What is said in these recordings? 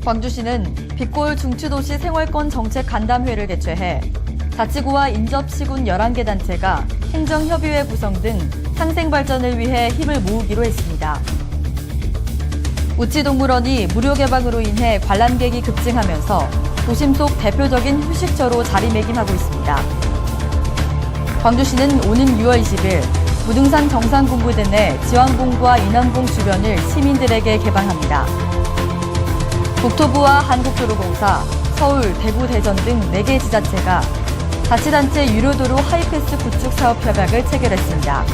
광주시는 빛골 중추도시 생활권 정책 간담회를 개최해 자치구와 인접시군 11개 단체가 행정협의회 구성 등 상생 발전을 위해 힘을 모으기로 했습니다. 우치동물원이 무료 개방으로 인해 관람객이 급증하면서 도심 속 대표적인 휴식처로 자리매김하고 있습니다. 광주시는 오는 6월 20일 무등산 정상군부대 내 지왕봉과 인왕봉 주변을 시민들에게 개방합니다. 국토부와 한국도로공사, 서울, 대구, 대전 등 4개 지자체가 자치단체 유료도로 하이패스 구축 사업 협약을 체결했습니다.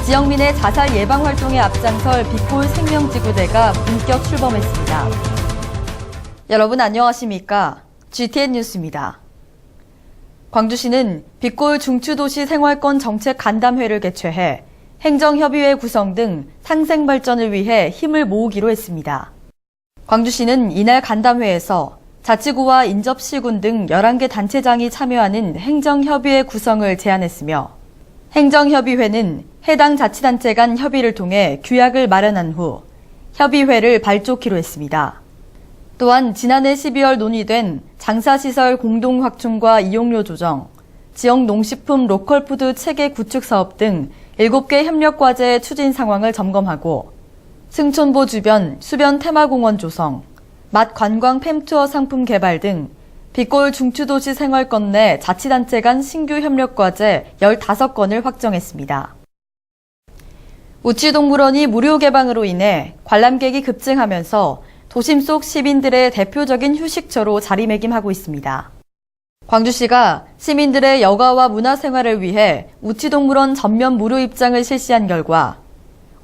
지역민의 자살 예방 활동에 앞장설 빛골 생명지구대가 본격 출범했습니다. 여러분 안녕하십니까? GTN 뉴스입니다. 광주시는 빛골 중추도시 생활권 정책 간담회를 개최해 행정협의회 구성 등 상생 발전을 위해 힘을 모으기로 했습니다. 광주시는 이날 간담회에서 자치구와 인접시군 등 11개 단체장이 참여하는 행정협의회 구성을 제안했으며 행정협의회는 해당 자치단체 간 협의를 통해 규약을 마련한 후 협의회를 발족키로 했습니다. 또한 지난해 12월 논의된 장사시설 공동 확충과 이용료 조정, 지역 농식품 로컬푸드 체계 구축 사업 등 7개 협력과제 추진 상황을 점검하고 승촌보 주변 수변 테마공원 조성, 맛 관광 팸투어 상품 개발 등 빛골 중추도시 생활권 내 자치단체 간 신규 협력과제 15건을 확정했습니다. 우치동물원이 무료 개방으로 인해 관람객이 급증하면서 도심 속 시민들의 대표적인 휴식처로 자리매김하고 있습니다. 광주시가 시민들의 여가와 문화생활을 위해 우치동물원 전면 무료 입장을 실시한 결과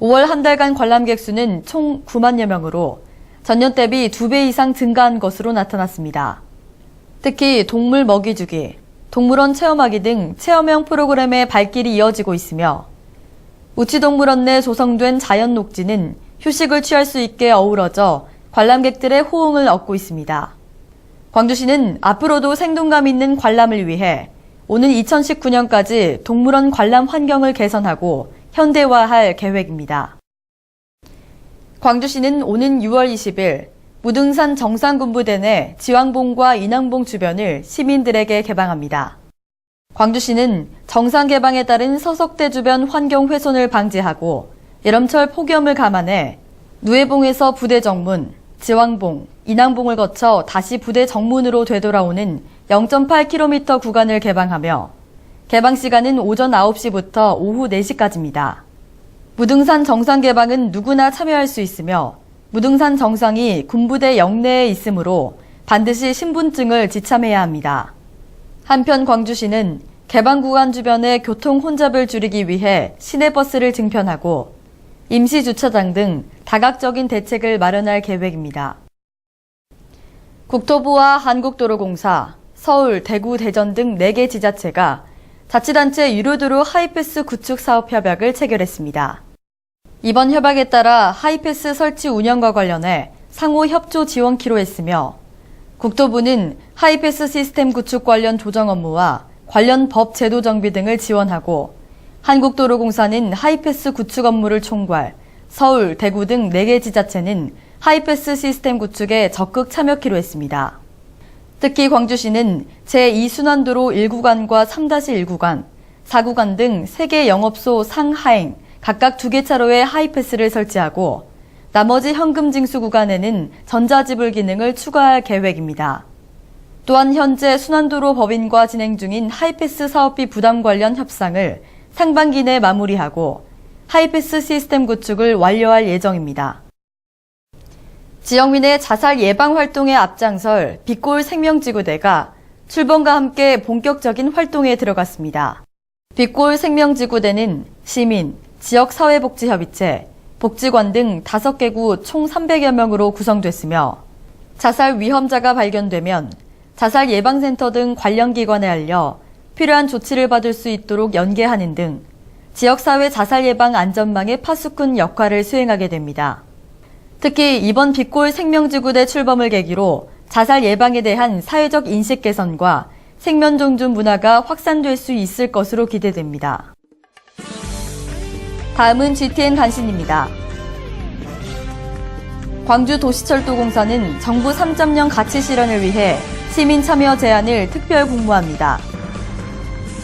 5월 한 달간 관람객 수는 총 9만여 명으로 전년 대비 2배 이상 증가한 것으로 나타났습니다. 특히 동물 먹이주기, 동물원 체험하기 등 체험형 프로그램의 발길이 이어지고 있으며 우치동물원 내 조성된 자연 녹지는 휴식을 취할 수 있게 어우러져 관람객들의 호응을 얻고 있습니다. 광주시는 앞으로도 생동감 있는 관람을 위해 오는 2019년까지 동물원 관람 환경을 개선하고 현대화할 계획입니다. 광주시는 오는 6월 20일 무등산 정상군부대 내 지왕봉과 인왕봉 주변을 시민들에게 개방합니다. 광주시는 정상 개방에 따른 서석대 주변 환경 훼손을 방지하고 여름철 폭염을 감안해 누에봉에서 부대 정문, 지왕봉, 인왕봉을 거쳐 다시 부대 정문으로 되돌아오는 0.8km 구간을 개방하며 개방 시간은 오전 9시부터 오후 4시까지입니다. 무등산 정상 개방은 누구나 참여할 수 있으며 무등산 정상이 군부대 영내에 있으므로 반드시 신분증을 지참해야 합니다. 한편 광주시는 개방 구간 주변의 교통 혼잡을 줄이기 위해 시내버스를 증편하고 임시 주차장 등 다각적인 대책을 마련할 계획입니다. 국토부와 한국도로공사, 서울, 대구, 대전 등 4개 지자체가 자치단체 유료도로 하이패스 구축 사업 협약을 체결했습니다. 이번 협약에 따라 하이패스 설치 운영과 관련해 상호 협조 지원키로 했으며 국토부는 하이패스 시스템 구축 관련 조정 업무와 관련 법 제도 정비 등을 지원하고 한국도로공사는 하이패스 구축 업무를 총괄, 서울, 대구 등 4개 지자체는 하이패스 시스템 구축에 적극 참여키로 했습니다. 특히 광주시는 제2순환도로 1구간과 3-1구간, 4구간 등 3개 영업소 상하행, 각각 2개 차로에 하이패스를 설치하고 나머지 현금 징수 구간에는 전자지불 기능을 추가할 계획입니다. 또한 현재 순환도로 법인과 진행 중인 하이패스 사업비 부담 관련 협상을 상반기 내 마무리하고 하이패스 시스템 구축을 완료할 예정입니다. 지역민의 자살 예방 활동에 앞장설 빛골 생명지구대가 출범과 함께 본격적인 활동에 들어갔습니다. 빛골 생명지구대는 시민, 지역사회복지협의체, 복지관 등 5개구 총 300여 명으로 구성됐으며 자살 위험자가 발견되면 자살 예방센터 등 관련 기관에 알려 필요한 조치를 받을 수 있도록 연계하는 등 지역사회 자살 예방 안전망의 파수꾼 역할을 수행하게 됩니다. 특히 이번 빛골 생명지구대 출범을 계기로 자살 예방에 대한 사회적 인식 개선과 생면 존중 문화가 확산될 수 있을 것으로 기대됩니다. 다음은 GTN 단신입니다. 광주도시철도공사는 정부 3.0 가치 실현을 위해 시민 참여 제안을 특별 공모합니다.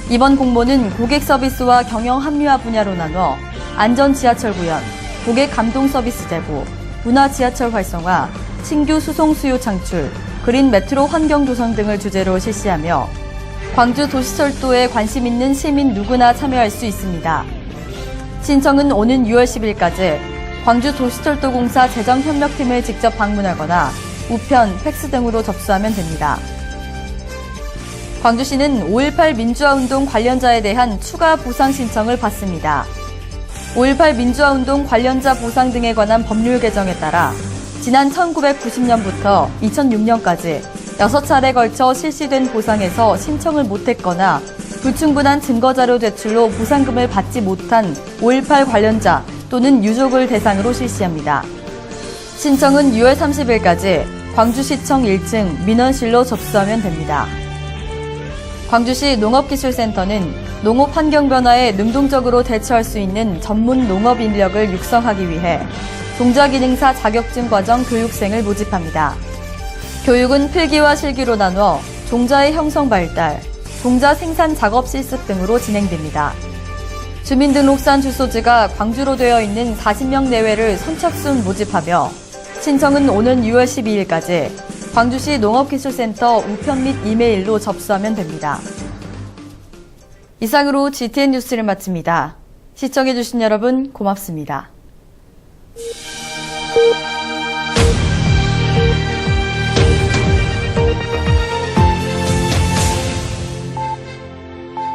이번 공모는 고객 서비스와 경영 합리화 분야로 나눠 안전 지하철 구현, 고객 감동 서비스 제고, 문화 지하철 활성화, 신규 수송 수요 창출, 그린 메트로 환경 조성 등을 주제로 실시하며 광주 도시철도에 관심 있는 시민 누구나 참여할 수 있습니다. 신청은 오는 6월 10일까지 광주 도시철도공사 재정협력팀을 직접 방문하거나 우편, 팩스 등으로 접수하면 됩니다. 광주시는 5.18 민주화운동 관련자에 대한 추가 보상 신청을 받습니다. 5.18 민주화운동 관련자 보상 등에 관한 법률 개정에 따라 지난 1990년부터 2006년까지 6차례 걸쳐 실시된 보상에서 신청을 못했거나 불충분한 증거자료 제출로 보상금을 받지 못한 5.18 관련자 또는 유족을 대상으로 실시합니다. 신청은 6월 30일까지 광주시청 1층 민원실로 접수하면 됩니다. 광주시 농업기술센터는 농업 환경 변화에 능동적으로 대처할 수 있는 전문 농업 인력을 육성하기 위해 종자기능사 자격증 과정 교육생을 모집합니다. 교육은 필기와 실기로 나누어 종자의 형성 발달, 종자 생산 작업 실습 등으로 진행됩니다. 주민등록상 주소지가 광주로 되어 있는 40명 내외를 선착순 모집하며 신청은 오는 6월 12일까지 광주시 농업기술센터 우편 및 이메일로 접수하면 됩니다. 이상으로 GTN 뉴스를 마칩니다. 시청해주신 여러분 고맙습니다.